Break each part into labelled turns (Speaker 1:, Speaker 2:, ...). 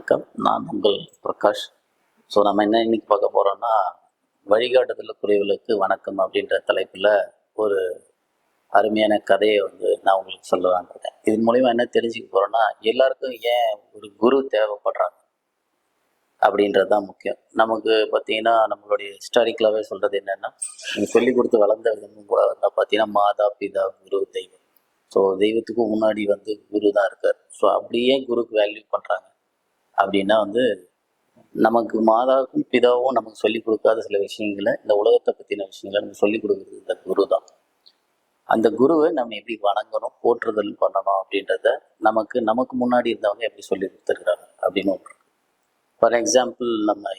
Speaker 1: வணக்கம். நான் உங்கள் பிரகாஷ். ஸோ நம்ம என்ன இன்னைக்கு பார்க்க போகிறோம்னா, வழிகாட்டுதலுக்குரியவர்களுக்கு வணக்கம் அப்படின்ற தலைப்பில் ஒரு அருமையான கதையை நான் உங்களுக்கு சொல்லலான்னு இருக்கேன். இதன் மூலிமா என்ன தெரிஞ்சுக்க போகிறோன்னா, எல்லாருக்கும் ஏன் ஒரு குரு தேவைப்படுறாங்க அப்படின்றது தான் முக்கியம். நமக்கு பார்த்தீங்கன்னா, நம்மளுடைய ஹிஸ்டாரிக்கலாகவே சொல்கிறது என்னென்னா, நீங்கள் சொல்லிக் கொடுத்து வளர்ந்த விதமும் கூட பார்த்தீங்கன்னா, மாதா, பிதா, குரு, தெய்வம். ஸோ தெய்வத்துக்கும் முன்னாடி குரு தான் இருக்கார். ஸோ அப்படியே குருக்கு வேல்யூ பண்ணுறாங்க அப்படின்னா நமக்கு மாதாவுக்கும் பிதாவும் நமக்கு சொல்லிக் கொடுக்காத சில விஷயங்களை, இந்த உலகத்தை பற்றின விஷயங்களை நமக்கு சொல்லிக் கொடுக்குறது இந்த குரு தான். அந்த குருவை நம்ம எப்படி வணங்கணும், போற்றுதல் பண்ணணும் அப்படின்றத நமக்கு முன்னாடி இருந்தவங்க எப்படி சொல்லி கொடுத்துருக்குறாங்க அப்படின்னு ஒன்று. ஃபார் எக்ஸாம்பிள், நம்ம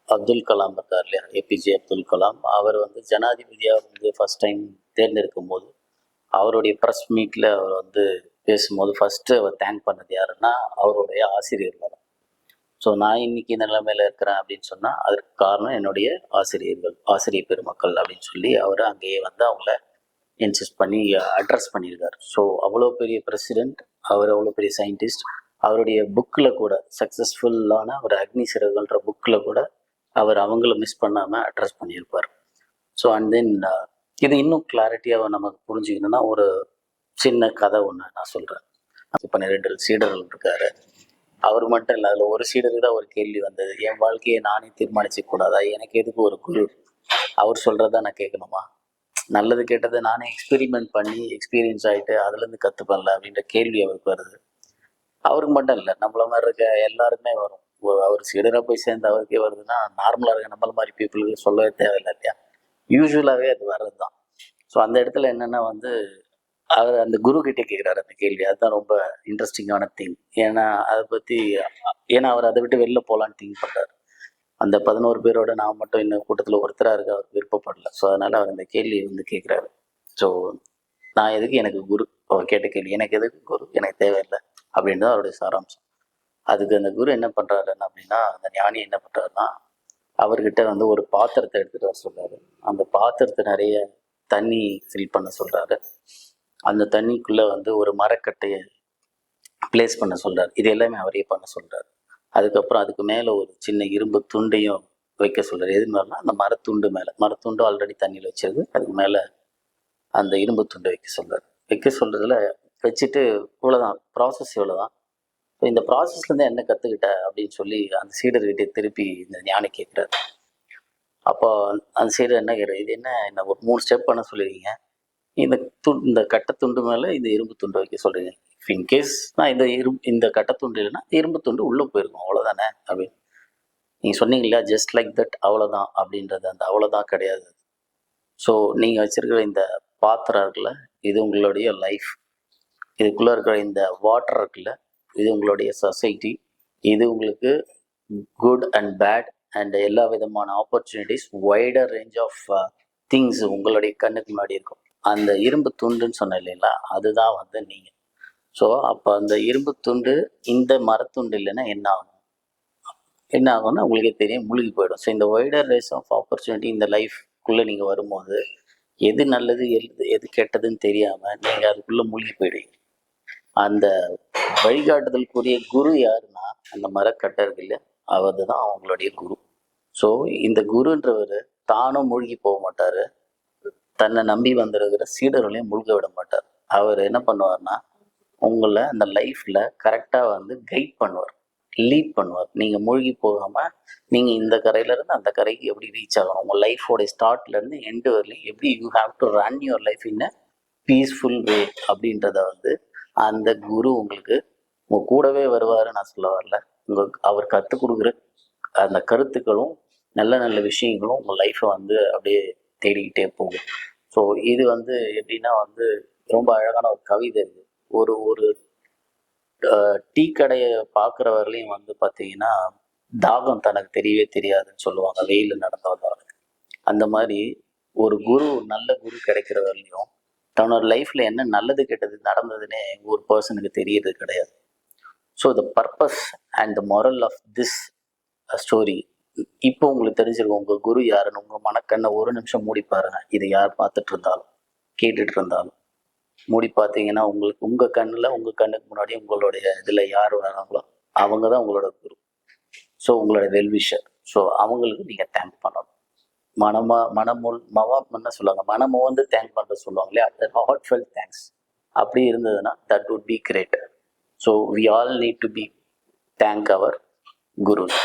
Speaker 1: அப்துல் கலாம் இருக்கார் இல்லையா, ஏபிஜே அப்துல் கலாம். அவர் ஜனாதிபதியாக ஃபர்ஸ்ட் டைம் தேர்ந்தெடுக்கும் போது அவருடைய ப்ரெஸ் மீட்டில் அவர் பேசும்போது ஃபஸ்ட்டு அவர் தேங்க் பண்ணது யாருன்னா அவருடைய ஆசிரியர்கள். ஸோ நான் இன்னைக்கு நிலைமையில் இருக்கிறேன் அப்படின்னு சொன்னால் அதற்கு காரணம் என்னுடைய ஆசிரியர் பெருமக்கள் அப்படின்னு சொல்லி அவர் அங்கேயே அவங்கள இன்சிஸ்ட் பண்ணி அட்ரஸ் பண்ணியிருக்கார். ஸோ அவ்வளோ பெரிய பிரசிடெண்ட், அவர் அவ்வளோ பெரிய சயின்டிஸ்ட். அவருடைய புக்கில் கூட, சக்ஸஸ்ஃபுல்லான ஒரு அக்னி சிறகுன்ற புக்கில் கூட அவர் அவங்கள மிஸ் பண்ணாமல் அட்ரஸ் பண்ணியிருப்பார். ஸோ அண்ட் தென் இது இன்னும் கிளாரிட்டியாக நமக்கு புரிஞ்சுக்கணுன்னா ஒரு சின்ன கதை ஒன்று நான் சொல்கிறேன். 12 சீடர்கள் இருக்காரு. அவர் மட்டும் இல்லை, அதில் ஒரு சீடருக்கு தான் ஒரு கேள்வி வந்தது, என் வாழ்க்கையை நானே தீர்மானிச்சிக்க கூடாதா, எனக்கு எதுக்கு ஒரு குரு, அவர் சொல்கிறத நான் கேட்கணுமா, நல்லது கேட்டதை நானே எக்ஸ்பெரிமெண்ட் பண்ணி எக்ஸ்பீரியன்ஸ் ஆகிட்டு அதுலேருந்து கற்றுப்பண்ணல அப்படின்ற கேள்வி அவருக்கு வருது. அவருக்கு மட்டும் இல்லை, நம்மள மாதிரி இருக்க எல்லாருக்குமே வரும். அவர் சீடராக போய் சேர்ந்து அவருக்கே வருதுன்னா, நார்மலாக இருக்க நம்மள மாதிரி பீப்புளுக்கு சொல்லவே தேவையில்லை இல்லையா, யூஸ்வலாகவே அது வர்றது தான். ஸோ அந்த இடத்துல என்னென்னா அவர் அந்த குரு கிட்டே கேட்குறாரு அந்த கேள்வி. அதுதான் ரொம்ப இன்ட்ரெஸ்டிங்கான திங். ஏன்னா அவர் அதை விட்டு வெளில போகலான்னு திங்க் பண்ணுறாரு. அந்த 11 பேரோட நான் மட்டும் இன்னும் கூட்டத்தில் ஒருத்தராக இருக்க அவர் விருப்பப்படல. ஸோ அதனால் அவர் அந்த கேள்வி கேட்குறாரு. ஸோ நான் எதுக்கு, எனக்கு குரு, அவர் கேட்ட கேள்வி, எனக்கு எதுக்கு குரு, எனக்கு தேவையில்லை அப்படின்றது அவருடைய சாராம்சம். அதுக்கு அந்த குரு என்ன பண்ணுறாருன்னு அப்படின்னா, அந்த ஞானி என்ன பண்ணுறாருன்னா, அவர்கிட்ட ஒரு பாத்திரத்தை எடுத்துகிட்டு வர சொல்கிறாரு. அந்த பாத்திரத்தை நிறைய தண்ணி ஃபில் பண்ண சொல்கிறாரு. அந்த தண்ணிக்குள்ளே ஒரு மரக்கட்டையை பிளேஸ் பண்ண சொல்கிறார். இது எல்லாமே அவரே பண்ண சொல்கிறார். அதுக்கப்புறம் அதுக்கு மேலே ஒரு சின்ன இரும்பு துண்டையும் வைக்க சொல்கிறார். எது மேலேனா அந்த மரத்துண்டு ஆல்ரெடி தண்ணியில் வச்சிருக்கு, அதுக்கு மேலே அந்த இரும்பு துண்டை வைக்க சொல்கிறதுல வச்சுட்டு இவ்வளோதான் ப்ராசஸ், இவ்வளோதான். ஸோ இந்த ப்ராசஸ்லேருந்து என்ன கற்றுக்கிட்ட அப்படின்னு சொல்லி அந்த சீடர்கிட்டே திருப்பி இந்த ஞானி கேட்குறாரு. அப்போ அந்த சீடர் என்ன கேட்குறாரு, இது என்ன ஒரு 3 ஸ்டெப் பண்ண சொல்லுவீங்க, இந்த கட்டத்துண்டு மேலே இந்த இரும்பு துண்டு வைக்க சொல்கிறீங்க, இன்கேஸ் நான் இந்த கட்டத்துண்டு இல்லைன்னா இரும்பு துண்டு உள்ளே போயிருக்கும், அவ்வளோதானே அப்படின்னு நீங்கள் சொன்னீங்க இல்லையா, ஜஸ்ட் லைக் தட், அவ்வளோதான் அப்படின்றது அந்த அவ்வளோதான் கிடையாது. ஸோ நீங்கள் வச்சுருக்கிற இந்த பாத்திரம் இருக்குல்ல, இது உங்களுடைய லைஃப். இதுக்குள்ளே இருக்கிற இந்த வாட்டர் இருக்குல்ல, இது உங்களுடைய சொசைட்டி. இது உங்களுக்கு குட் அண்ட் பேட் அண்ட் எல்லா விதமான opportunities, wider range of things உங்களுடைய கண்ணுக்கு முன்னாடி இருக்கும். அந்த இரும்பு துண்டுன்னு சொன்னேன் இல்லைங்களா, அதுதான் நீங்கள். ஸோ அப்போ அந்த இரும்பு துண்டு இந்த மரத்துண்டு இல்லைன்னா என்ன ஆகும்னா உங்களுக்கே தெரியும், மூழ்கி போயிடும். ஸோ இந்த வைடர் ரேஸ் ஆஃப் ஆப்பர்ச்சுனிட்டி இந்த லைஃப்குள்ளே நீங்கள் வரும்போது எது நல்லது எது கெட்டதுன்னு தெரியாமல் நீங்கள் அதுக்குள்ளே மூழ்கி போயிடுவீங்க. அந்த வழிகாட்டுதலுக்குரிய குரு யாருன்னா அந்த மரக்கட்டை இருக்கு இல்லையா, அவர் தான் அவங்களுடைய குரு. ஸோ இந்த குருன்றவர் தானும் மூழ்கி போக மாட்டார், தன்னை நம்பி வந்திருக்கிற சீடர்களையும் முழுக விட மாட்டார். அவர் என்ன பண்ணுவார்னா உங்களை அந்த லைஃப்பில் கரெக்டாக கைட் பண்ணுவார், லீட் பண்ணுவார். நீங்கள் மூழ்கி போகாமல் நீங்கள் இந்த கரையிலேருந்து அந்த கரைக்கு எப்படி ரீச் ஆகணும், உங்கள் லைஃபோடைய ஸ்டார்ட்லேருந்து எண்டு வரலையும் எப்படி you have to run your life in a peaceful way அப்படின்றத அந்த குரு உங்களுக்கு உங்கள் கூடவே வருவார். நான் சொல்ல வரல, அவர் கற்றுக் கொடுக்குற அந்த கருத்துக்களும் நல்ல நல்ல விஷயங்களும் உங்கள் லைஃப்பை அப்படியே தேடிக்கிட்டே போகும். ஸோ இது எப்படின்னா ரொம்ப அழகான ஒரு கவிதை. இது ஒரு டீ கடையை பார்க்குறவர்களையும் பார்த்தீங்கன்னா தாகம் தனக்கு தெரியவே தெரியாதுன்னு சொல்லுவாங்க, வெயில் நடந்து வந்தவர்களுக்கு. அந்த மாதிரி ஒரு நல்ல குரு கிடைக்கிறவர்களையும் தன்னோட லைஃப்பில் என்ன நல்லது கெட்டது நடந்ததுன்னே ஒரு பர்சனுக்கு தெரியறது கிடையாது. So the purpose and the moral of this story, இப்போ உங்களுக்கு தெரிஞ்சிருக்கும் உங்கள் குரு யாருன்னு. உங்கள் மனக்கண்ணை ஒரு நிமிஷம் மூடி பாருங்க. இதை யார் பார்த்துட்டு இருந்தாலும் கேட்டுட்டு இருந்தாலும் மூடி பார்த்தீங்கன்னா உங்களுக்கு உங்கள் கண்ணுக்கு முன்னாடி உங்களுடைய இதில் யார் வராங்களோ அவங்க தான் உங்களோட குரு. ஸோ உங்களோட வெல்விஷர். ஸோ அவங்களுக்கு நீங்கள் தேங்க் பண்ணணும். என்ன சொல்லுவாங்க, மனமோ வந்து தேங்க் பண்ணுறது சொல்லுவாங்க இல்லையா, அது ஹார்ட் ஃபெல்ட் தேங்க்ஸ். அப்படி இருந்ததுன்னா that would be great. So we all need to be thank our cruise.